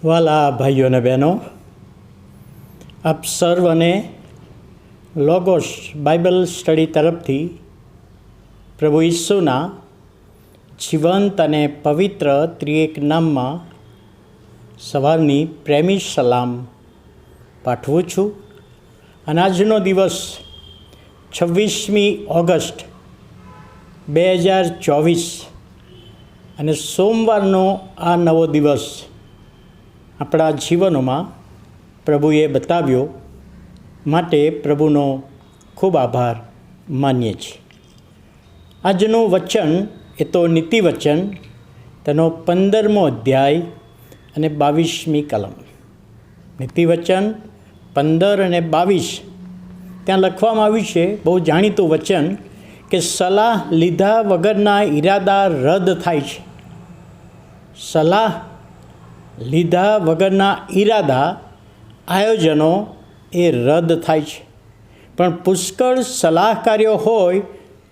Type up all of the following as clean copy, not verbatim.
વાલા ભાઈઓ અને બહેનો, આપ સર્વને લોગોસ બાઇબલ સ્ટડી તરફથી પ્રભુ ઈસુના જીવંત અને પવિત્ર ત્રિએક નામમાં સવારની પ્રેમી સલામ પાઠવું છું. અને આજનો દિવસ 26મી ઓગસ્ટ 2024 અને સોમવારનો આ નવો દિવસ આપણા જીવનોમાં પ્રભુએ બતાવ્યો માટે પ્રભુનો ખૂબ આભાર માનીએ છીએ. આજનું વચન એ તો નીતિ વચન, તેનો 15મો અધ્યાય અને 22મી કલમ. નીતિ વચન 15 અને 22 ત્યાં લખવામાં આવ્યું છે, બહુ જાણીતું વચન, કે સલાહ લીધા વગરના ઈરાદા રદ થાય છે. સલાહ લીધા વગરના ઈરાદા, આયોજનો એ રદ થાય છે. પણ પુષ્કળ સલાહકાર્યો હોય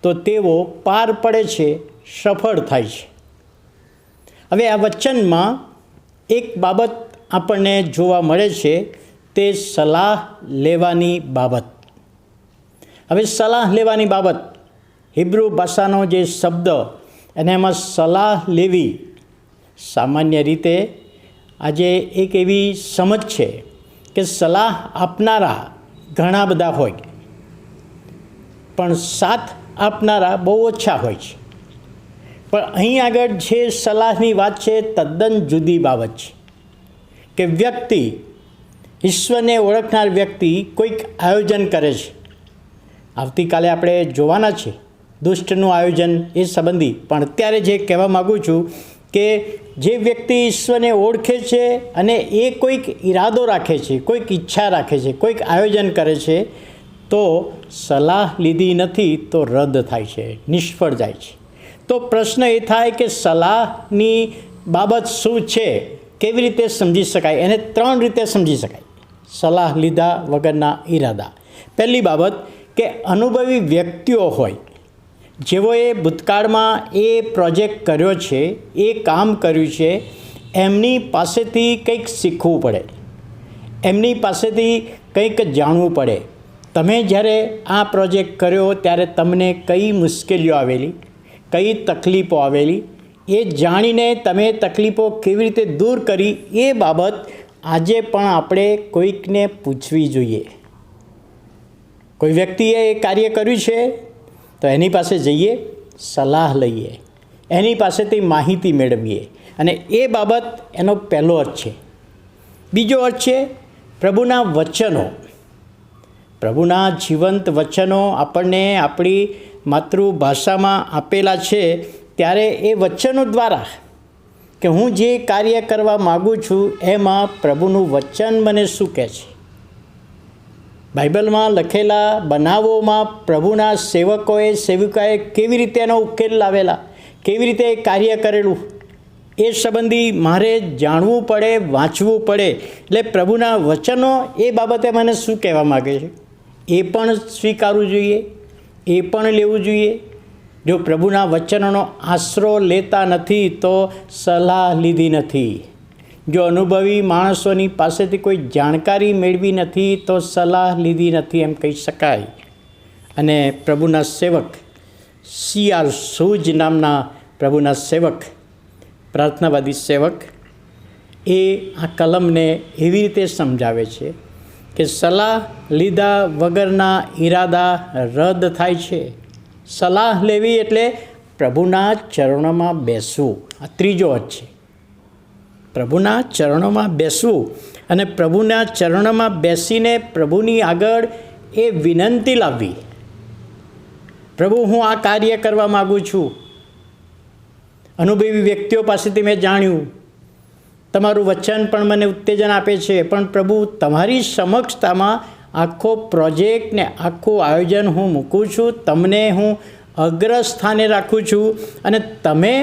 તો તેઓ પાર પડે છે, સફળ થાય છે. હવે આ વચનમાં એક બાબત આપણને જોવા મળે છે, તે સલાહ લેવાની બાબત. હવે સલાહ લેવાની બાબત, હિબ્રુ ભાષાનો જે શબ્દ અને એમાં સલાહ લેવી, સામાન્ય રીતે આજે એક એવી સમજ છે કે સલાહ આપનારા ઘણા બધા હોય, પણ સાથ આપનારા બહુ ઓછા હોય છે. પણ અહીં આગળ જે સલાહની વાત છે તદ્દન જુદી બાબત છે, કે વ્યક્તિ, ઈશ્વરને ઓળખનાર વ્યક્તિ કોઈક આયોજન કરે છે. આવતીકાલે આપણે જોવાના છે દુષ્ટનું આયોજન એ સંબંધી, પણ અત્યારે જે કહેવા માગું છું કે જે વ્યક્તિ ઈશ્વરને ઓળખે છે અને એ કોઈક ઈરાદો રાખે છે, કોઈક ઈચ્છા રાખે છે, કોઈક આયોજન કરે છે, તો સલાહ લીધી નથી તો રદ થાય છે, નિષ્ફળ જાય છે. તો પ્રશ્ન એ થાય કે સલાહની બાબત શું છે, કેવી રીતે સમજી શકાય? એને 3 રીતે સમજી શકાય. સલાહ લીધા વગરના ઈરાદા. પહેલી બાબત કે અનુભવી વ્યક્તિઓ હોય, જેઓએ ભૂતકાળમાં એ પ્રોજેક્ટ કર્યો છે, એ કામ કર્યું છે, એમની પાસેથી કંઈક શીખવું પડે, એમની પાસેથી કંઈક જાણવું પડે. તમે જ્યારે આ પ્રોજેક્ટ કર્યો ત્યારે તમને કઈ મુશ્કેલીઓ આવેલી, કઈ તકલીફો આવેલી, એ જાણીને તમે તકલીફો કેવી રીતે દૂર કરી, એ બાબત આજે પણ આપણે કોઈકને પૂછવી જોઈએ. કોઈ વ્યક્તિએ એ કાર્ય કર્યું છે તો એની પાસે જઈએ, સલાહ લઈએ, એની પાસેથી માહિતી મેળવીએ, અને એ બાબત એનો પહેલો અર્થ છે. બીજો અર્થ છે પ્રભુના વચનો. પ્રભુના જીવંત વચનો આપણને આપણી માતૃભાષામાં આપેલા છે, ત્યારે એ વચનો દ્વારા કે હું જે કાર્ય કરવા માગું છું એમાં પ્રભુનું વચન મને શું કહે છે. બાઇબલમાં લખેલા બનાવોમાં પ્રભુના સેવિકાએ કેવી રીતે એનો ઉકેલ લાવેલા, કેવી રીતે કાર્ય કરેલું, એ સંબંધી મારે જાણવું પડે, વાંચવું પડે. એટલે પ્રભુના વચનો એ બાબતે મને શું કહેવા માગે છે એ પણ સ્વીકારવું જોઈએ, એ પણ લેવું જોઈએ. જો પ્રભુના વચનોનો આશરો લેતા નથી તો સલાહ લીધી નથી. જો અનુભવી માણસોની પાસેથી કોઈ જાણકારી મેળવી નથી તો સલાહ લીધી નથી એમ કહી શકાય. અને પ્રભુના સેવક C.R. સૂજ નામના પ્રભુના સેવક, પ્રાર્થનાવાદી સેવક, એ આ કલમને એવી રીતે સમજાવે છે કે સલાહ લીધા વગરના ઈરાદા રદ થાય છે. સલાહ લેવી એટલે પ્રભુના ચરણોમાં બેસવું. આ ત્રીજો અર્થ છે, પ્રભુના ચરણોમાં બેસવું. અને પ્રભુના ચરણોમાં બેસીને પ્રભુની આગળ એ વિનંતી લાવવી, પ્રભુ હું આ કાર્ય કરવા માગું છું. અનુભવી વ્યક્તિઓ પાસેથી મેં જાણ્યું, તમારું વચન પણ મને ઉત્તેજન આપે છે, પણ પ્રભુ તમારી સમક્ષતામાં આખો પ્રોજેક્ટ ને આખું આયોજન હું મૂકું છું, તમને હું અગ્રસ્થાને રાખું છું, અને તમે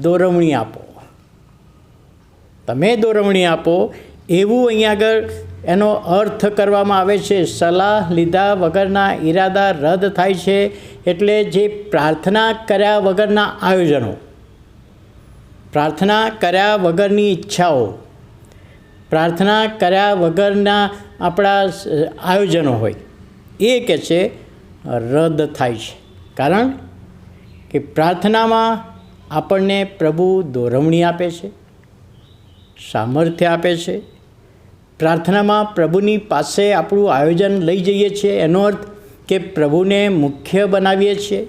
દોરવણી આપો, તમે દોરવણી આપો. એવું અહીં આગળ એનો અર્થ કરવામાં આવે છે. સલાહ લીધા વગરના ઈરાદા રદ થાય છે એટલે જે પ્રાર્થના કર્યા વગરના આયોજનો, પ્રાર્થના કર્યા વગરની ઈચ્છાઓ, પ્રાર્થના કર્યા વગરના આપણા આયોજનો હોય એ કે છે રદ થાય છે. કારણ કે પ્રાર્થનામાં આપણને પ્રભુ દોરવણી આપે છે, સામર્થ્ય આપે છે. પ્રાર્થનામાં પ્રભુની પાસે આપણું આયોજન લઈ જઈએ છીએ, એનો અર્થ કે પ્રભુને મુખ્ય બનાવીએ છીએ.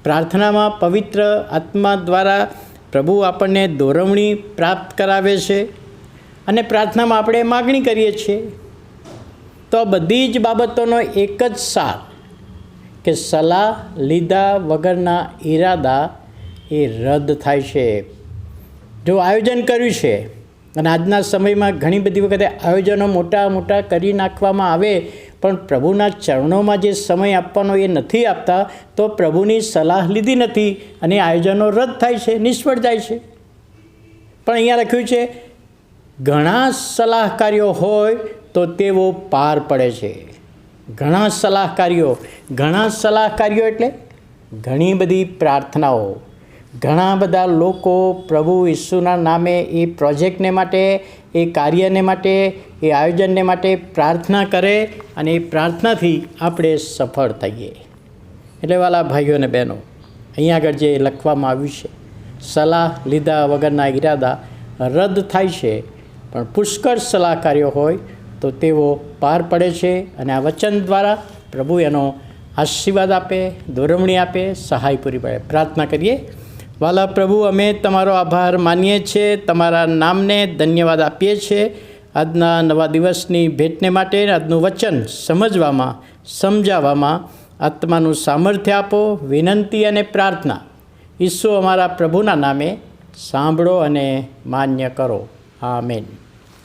પ્રાર્થનામાં પવિત્ર આત્મા દ્વારા પ્રભુ આપણને દોરવણી પ્રાપ્ત કરાવે છે અને પ્રાર્થનામાં આપણે માગણી કરીએ છીએ. તો બધી જ બાબતોનો એક જ સાર કે સલાહ લીધા વગરના ઈરાદા એ રદ થાય છે. જો આયોજન કર્યું છે, અને આજના સમયમાં ઘણી બધી વખતે આયોજનો મોટા મોટા કરી નાખવામાં આવે, પણ પ્રભુના ચરણોમાં જે સમય આપવાનો એ નથી આપતા, તો પ્રભુની સલાહ લીધી નથી અને આયોજનો રદ થાય છે, નિષ્ફળ જાય છે. પણ અહીંયા લખ્યું છે ઘણા સલાહકારીઓ હોય તો તેઓ પાર પડે છે. ઘણા સલાહકારીઓ એટલે ઘણી બધી પ્રાર્થનાઓ, ઘણા બધા લોકો પ્રભુ ઈસુના નામે એ પ્રોજેક્ટને માટે, એ કાર્યને માટે, એ આયોજનને માટે પ્રાર્થના કરે અને એ પ્રાર્થનાથી આપણે સફળ થઈએ. એટલે વાલા ભાઈઓ અને બહેનો, અહીંયા આગળ જે લખવામાં આવ્યું છે, સલાહ લીધા વગરના ઈરાદા રદ થાય છે, પણ પુષ્કળ સલાહકારીઓ હોય તો તેઓ પાર પડે છે. અને આ વચન દ્વારા પ્રભુ એનો આશીર્વાદ આપે, દોરવણી આપે, સહાય પૂરી પાડે. પ્રાર્થના કરીએ. વાલા પ્રભુ, અમે તમારો આભાર માનીએ છીએ, તમારા નામને ધન્યવાદ આપીએ છીએ આજના નવા દિવસની ભેટને માટે. આજનું વચન સમજવામાં, સમજાવવામાં આત્માનું સામર્થ્ય આપો. વિનંતી અને પ્રાર્થના ઈસુ અમારા પ્રભુના નામે સાંભળો અને માન્ય કરો. આમેન.